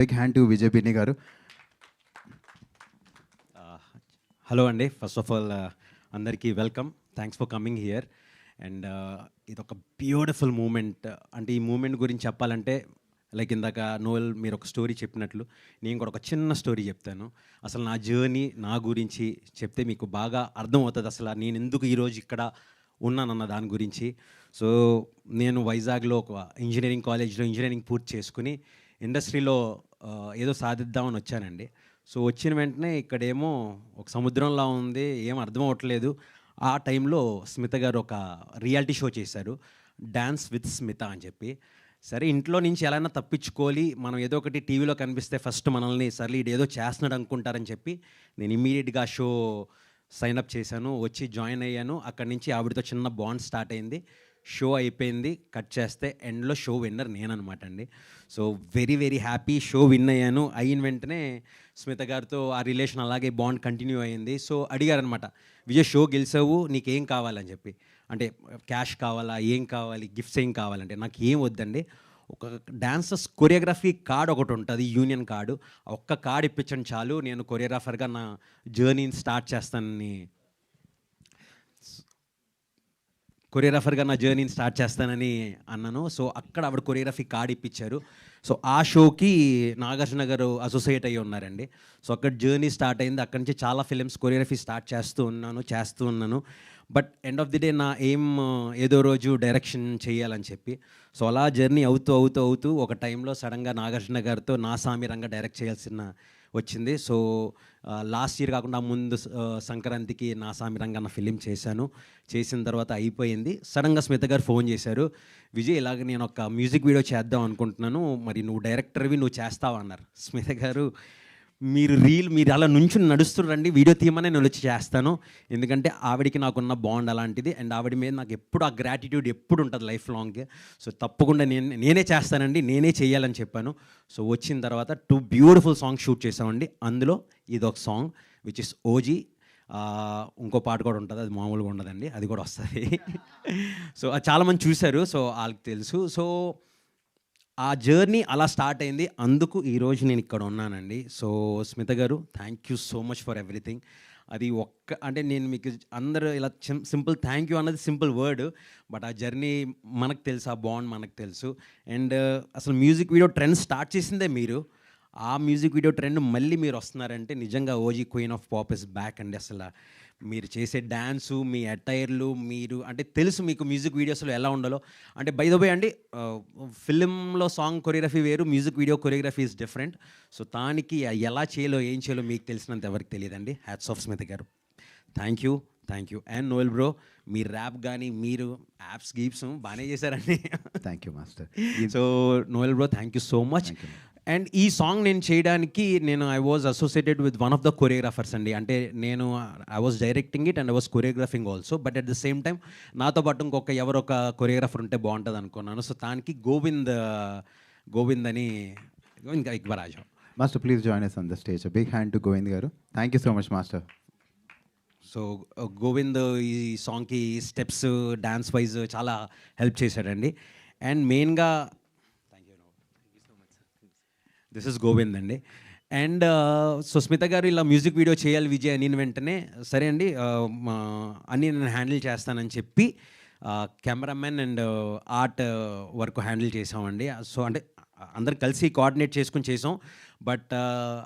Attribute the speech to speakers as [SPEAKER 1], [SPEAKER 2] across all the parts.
[SPEAKER 1] Big hand to Vijay పిన్ని గారు.
[SPEAKER 2] Hello అండి, ఫస్ట్ ఆఫ్ ఆల్ అందరికీ welcome, thanks for coming here. And ఇది ఒక బ్యూటిఫుల్ మూమెంట్. అంటే ఈ మూమెంట్ గురించి చెప్పాలంటే లైక్ ఇందాక నోయల్ మీరు ఒక స్టోరీ చెప్పినట్లు నేను కూడా ఒక చిన్న స్టోరీ చెప్తాను. అసలు నా జర్నీ నా గురించి చెప్తే మీకు బాగా అర్థమవుతుంది అసలు నేను ఎందుకు ఈరోజు ఇక్కడ ఉన్నానన్న దాని గురించి. సో నేను వైజాగ్లో ఒక ఇంజనీరింగ్ కాలేజ్లో ఇంజనీరింగ్ పూర్తి చేసుకుని ఇండస్ట్రీలో ఏదో సాధిద్దామని వచ్చానండి. సో వచ్చిన వెంటనే ఇక్కడేమో ఒక సముద్రంలా ఉంది, ఏం అర్థం అవ్వట్లేదు. ఆ టైంలో స్మిత గారు ఒక రియాలిటీ షో చేశారు, డాన్స్ విత్ స్మిత అని చెప్పి. సరే ఇంట్లో నుంచి ఎలా అయినా తప్పించుకోవాలి, మనం ఏదో ఒకటి టీవీలో కనిపిస్తే ఫస్ట్ మనల్ని సర్లే ఇది ఏదో చేస్తున్నాడు అనుకుంటారని చెప్పి నేను ఇమ్మీడియట్గా షో సైన్అప్ చేశాను, వచ్చి జాయిన్ అయ్యాను. అక్కడి నుంచి ఆవిడతో చిన్న బాండ్ స్టార్ట్ అయింది. షో అయిపోయింది, కట్ చేస్తే ఎండ్లో షో విన్నర్ నేననమాట అండి. So very very happy, show win అయ్యాను. అయిన వెంటనే స్మిత గారితో ఆ రిలేషన్ అలాగే బాండ్ కంటిన్యూ అయ్యింది. సో అడిగారనమాట, విజయ్ షో గెలిచావు నీకేం కావాలని చెప్పి. అంటే క్యాష్ కావాలా, ఏం కావాలి, గిఫ్ట్స్ ఏం కావాలంటే నాకు ఏం వద్దండి, ఒక డాన్సర్స్ కొరియోగ్రఫీ కార్డ్ ఒకటి ఉంటుంది, యూనియన్ కార్డు, ఒక్క కార్డ్ ఇప్పించండి చాలు, నేను కొరియోగ్రాఫర్గా నా జర్నీని స్టార్ట్ చేస్తానని అన్నాను. సో అక్కడ ఆవిడ కొరియోగ్రఫీ కార్డ్ ఇప్పించారు. సో ఆ షోకి నాగార్జున గారు అసోసియేట్ అయ్యి ఉన్నారండి. సో అక్కడ జర్నీ స్టార్ట్ అయింది. అక్కడి నుంచి చాలా ఫిలిమ్స్ కొరియోగ్రఫీ స్టార్ట్ చేస్తూ ఉన్నాను. But end of the day నా ఎయిమ్ ఏదో రోజు డైరెక్షన్ చేయాలని చెప్పి. సో అలా జర్నీ అవుతూ ఒక టైంలో సడన్గా నాగార్జున గారితో నా సామిరంగా డైరెక్ట్ చేయాల్సిన వచ్చింది. సో లాస్ట్ ఇయర్ కాకుండా ముందు సంక్రాంతికి నా సామిరంగా అన్న ఫిలిం చేశాను. చేసిన తర్వాత అయిపోయింది. సడన్గా స్మిత గారు ఫోన్ చేశారు, విజయ్ ఇలాగ నేను ఒక మ్యూజిక్ వీడియో చేద్దాం అనుకుంటున్నాను, మరి నువ్వు డైరెక్టర్వి నువ్వు చేస్తావా అన్నారు. స్మిత గారు మీరు అలా నుంచి నడుస్తురండి, వీడియో తీయమని నేను వచ్చి చేస్తాను, ఎందుకంటే ఆవిడికి నాకున్న బాండ్ అలాంటిది. అండ్ ఆవిడ మీద నాకు ఎప్పుడు ఆ గ్రాటిట్యూడ్ ఎప్పుడు ఉంటుంది లైఫ్ లాంగ్. సో తప్పకుండా నేనే చేస్తానండి, నేనే చేయాలని చెప్పాను. సో వచ్చిన తర్వాత 2 బ్యూటిఫుల్ సాంగ్స్ షూట్ చేసామండి. అందులో ఇదొక సాంగ్ విచ్ ఇస్ ఓజీ. ఇంకో పాట కూడా ఉంటుంది, అది మామూలుగా ఉండదండి, అది కూడా వస్తుంది. సో అది చాలామంది చూశారు, సో వాళ్ళకి తెలుసు. సో ఆ జర్నీ అలా స్టార్ట్ అయింది, అందుకు ఈరోజు నేను ఇక్కడ ఉన్నానండి. So Smitha garu, thank you so much for everything. అది అంటే నేను మీకు అందరూ ఇలా సింపుల్ థ్యాంక్ యూ అన్నది సింపుల్ వర్డ్, బట్ ఆ జర్నీ మనకు తెలుసు, ఆ బాండ్ మనకు తెలుసు. అండ్ అసలు మ్యూజిక్ వీడియో ట్రెండ్ స్టార్ట్ చేసిందే మీరు, ఆ మ్యూజిక్ వీడియో ట్రెండ్ మళ్ళీ మీరు వస్తున్నారంటే నిజంగా OG queen of pop is back అండి. అసలు మీరు చేసే డ్యాన్సు, మీ అటైర్లు, మీరు అంటే తెలుసు మీకు మ్యూజిక్ వీడియోస్లో ఎలా ఉండాలో. అంటే బై ద వే అండి, ఫిలింలో సాంగ్ కొరియోగ్రఫీ వేరు, music video choreography is different. So దానికి ఎలా చేయాలో ఏం చేయాలో మీకు తెలిసినంత ఎవరికి తెలియదండి. Hats off Smitha garu, thank you. And Noel bro, మీ ర్యాప్ కానీ మీరు యాప్స్ గీప్స్ బాగానే చేశారండి.
[SPEAKER 1] Thank you master.
[SPEAKER 2] So Noel bro, thank you so much. And ఈ సాంగ్ నేను చేయడానికి I was associated with one of the choreographers అండి. అంటే I was directing it and I was choreographing also. But at the same time నాతో పాటు ఎవరొక choreographer ఉంటే బాగుంటుంది అనుకున్నాను. సో దానికి గోవింద్ అని ఇంకా ఇక్బరాజు.
[SPEAKER 1] Master please join us on the stage. A big hand to Govind గారు. Thank you so much master.
[SPEAKER 2] So Govind ఈ సాంగ్కి స్టెప్స్ డాన్స్ వైజ్ చాలా హెల్ప్ చేశాడండి. అండ్ మెయిన్గా దిస్ ఇస్ గోవింద్ అండి. అండ్ సో స్మిత గారు ఇలా మ్యూజిక్ వీడియో చేయాలి విజయ్ అని వెంటనే సరే అండి అన్నీ నేను హ్యాండిల్ చేస్తానని చెప్పి cameraman and art work handle చేసామండి. సో అంటే అందరం కలిసి కోఆర్డినేట్ చేసుకుని చేసాం. బట్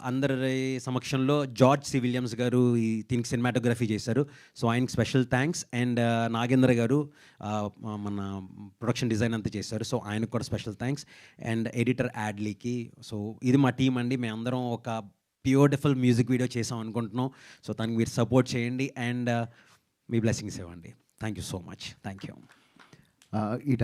[SPEAKER 2] అందరి సమక్షంలో జార్జ్ సి విలియమ్స్ గారు దీనికి సినిమాటోగ్రఫీ చేశారు. సో ఆయనకి స్పెషల్ థ్యాంక్స్. అండ్ నాగేంద్ర గారు మన ప్రొడక్షన్ డిజైన్ అంతా చేశారు. సో ఆయనకు కూడా స్పెషల్ థ్యాంక్స్. అండ్ ఎడిటర్ యాడ్లీకి. సో ఇది మా టీం అండి, మేమందరం ఒక బ్యూటిఫుల్ మ్యూజిక్ వీడియో చేసాం అనుకుంటున్నాం. సో దానికి మీరు సపోర్ట్ చేయండి అండ్ మీ బ్లెస్సింగ్స్ ఇవ్వండి. Thank you so much. Thank you.
[SPEAKER 1] ఈ టైం